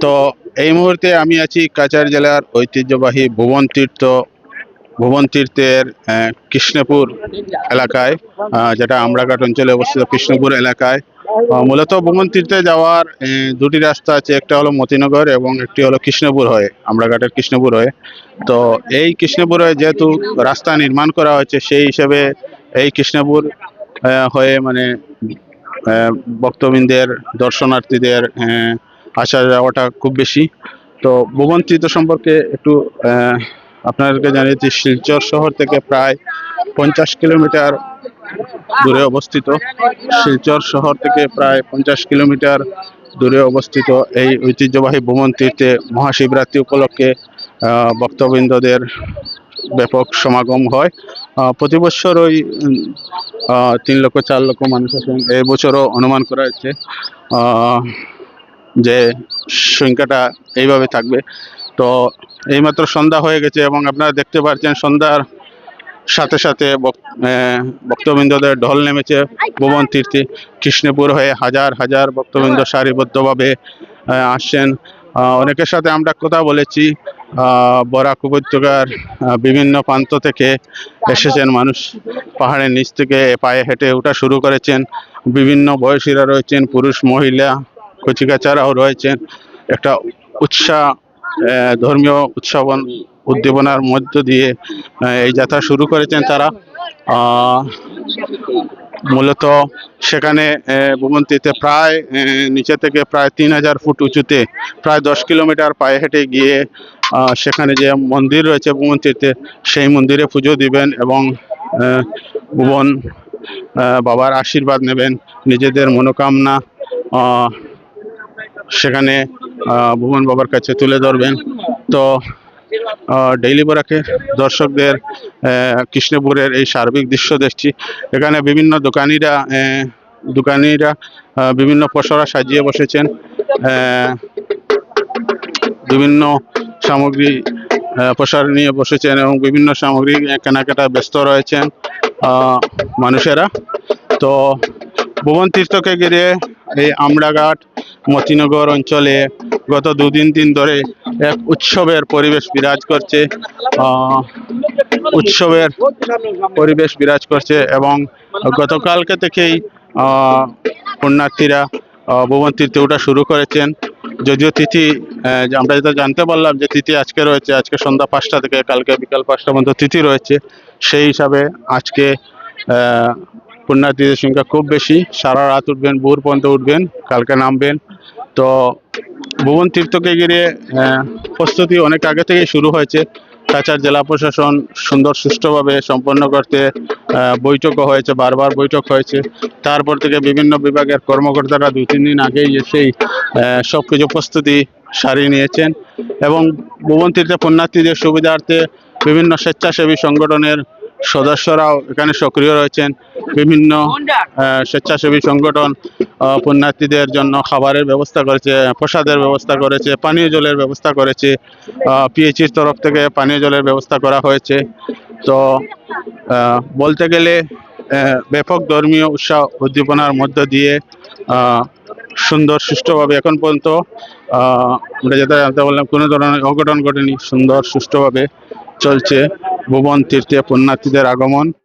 তো এই মুহূর্তে আমি আছি কাছাড় জেলার ঐতিহ্যবাহী ভুবন তীর্থের কৃষ্ণপুর এলাকায়, যেটা আমড়াঘাট অঞ্চলে অবস্থিত কৃষ্ণপুর এলাকায়। মূলত ভুবন তীর্থে যাওয়ার দুটি রাস্তা আছে, একটা হলো মতিনগর এবং একটি হলো কৃষ্ণপুর হয়ে, আমড়াঘাটের কৃষ্ণপুর হয়ে। তো এই কৃষ্ণপুর হয়ে যেহেতু রাস্তা নির্মাণ করা হয়েছে, সেই হিসেবে এই কৃষ্ণপুর হয়ে মানে ভক্তবৃন্দের দর্শনার্থীদের আসা যাওয়াটা খুব বেশি। তো ভুবন তীর্থ সম্পর্কে একটু আপনাদেরকে জানিয়েছি, শিলচর শহর থেকে প্রায় 50 কিলোমিটার দূরে অবস্থিত। শিলচর শহর থেকে প্রায় 50 কিলোমিটার দূরে অবস্থিত এই ঐতিহ্যবাহী ভুবন তীর্থে মহাশিবরাত্রি উপলক্ষে ভক্তবৃন্দদের ব্যাপক সমাগম হয়। প্রতি বছর ওই 3 লক্ষ 4 লক্ষ মানুষ আসেন। এই বছরও অনুমান করা হচ্ছে যে সংখ্যাটা এইভাবে থাকবে। তো এইমাত্র সন্ধ্যা হয়ে গেছে এবং আপনারা দেখতে পাচ্ছেন সন্ধ্যার সাথে সাথে ভক্তবৃন্দদের ঢল নেমেছে ভুবন তীর্থে। কৃষ্ণপুর হয়ে হাজার হাজার ভক্তবৃন্দ সারিবদ্ধভাবে আসছেন। অনেকের সাথে আমরা কথা বলেছি, বরাক উপত্যকার বিভিন্ন প্রান্ত থেকে এসেছেন মানুষ। পাহাড়ের নিচ থেকে পায়ে হেঁটে ওঠা শুরু করেছেন। বিভিন্ন বয়সীরা রয়েছেন, পুরুষ মহিলা কচিকাচারাও রয়েছেন। একটা উৎসাহ, ধর্মীয় উদ্দীপনার মধ্য দিয়ে এই যাত্রা শুরু করেছেন তারা। মূলত সেখানে ভুবন তীর্থে প্রায় নিচে থেকে প্রায় 3000 ফুট উঁচুতে প্রায় 10 কিলোমিটার পায়ে হেঁটে গিয়ে সেখানে যে মন্দির রয়েছে ভুবন তীর্থে, সেই মন্দিরে পুজো দিবেন এবং ভুবন বাবার আশীর্বাদ নেবেন, নিজেদের মনোকামনা সেখানে ভুবন বাবার কাছে তুলে ধরবেন। তো ডেইলি বরাকের দর্শকদের কৃষ্ণপুরের এই সার্বিক দৃশ্য দেখছি। এখানে বিভিন্ন দোকানিরা বিভিন্ন পসরা সাজিয়ে বসেছেন, বিভিন্ন সামগ্রী প্রসার নিয়ে বসেছেন এবং বিভিন্ন সামগ্রী কেনাকাটা ব্যস্ত রয়েছেন মানুষেরা। তো ভুবন তীর্থকে ঘিরে এই আমড়াঘাট মতিনগর অঞ্চলে গত 2-3 দিন ধরে এক উৎসবের পরিবেশ বিরাজ করছে এবং গতকালকে থেকেই পুণ্যার্থীরা ভুবন তীর্থে ওঠা শুরু করেছেন। যদিও তিথি আমরা যেটা জানতে পারলাম যে তিথি আজকে রয়েছে, আজকে সন্ধ্যা 5টা থেকে কালকে বিকাল 5টা পর্যন্ত তিথি রয়েছে। সেই হিসাবে আজকে পুণ্যার্থীদের সংখ্যা খুব বেশি। সারা রাত উঠবেন, ভোর পর্যন্ত উঠবেন, কালকে নামবেন। তো ভুবন তীর্থকে ঘিরে প্রস্তুতি অনেক আগে থেকেই শুরু হয়েছে। কাছাড় জেলা প্রশাসন সুন্দর সুষ্ঠুভাবে সম্পন্ন করতে বৈঠকও হয়েছে, বারবার বৈঠক হয়েছে। তারপর থেকে বিভিন্ন বিভাগের কর্মকর্তারা 2-3 দিন আগেই এসেই সব কিছু প্রস্তুতি সারিয়ে নিয়েছেন এবং ভুবন তীর্থে পুণ্যার্থীদের সুবিধার্থে বিভিন্ন স্বেচ্ছাসেবী সংগঠনের সদস্যরাও এখানে সক্রিয় রয়েছেন। বিভিন্ন স্বেচ্ছাসেবী সংগঠন পুণ্যার্থীদের জন্য খাবারের ব্যবস্থা করেছে, প্রসাদের ব্যবস্থা করেছে, পানীয় জলের ব্যবস্থা করেছে। পিএইচির তরফ থেকে পানীয় জলের ব্যবস্থা করা হয়েছে। তো বলতে গেলে ব্যাপক ধর্মীয় উৎসাহ উদ্দীপনার মধ্য দিয়ে সুন্দর সুষ্ঠুভাবে এখন পর্যন্ত আমরা যেটা জানতে বললাম, কোনো ধরনের অঘটন ঘটেনি। সুন্দর সুষ্ঠুভাবে চলছে ভুবন তীর্থে পুণ্যার্থীদের আগমন।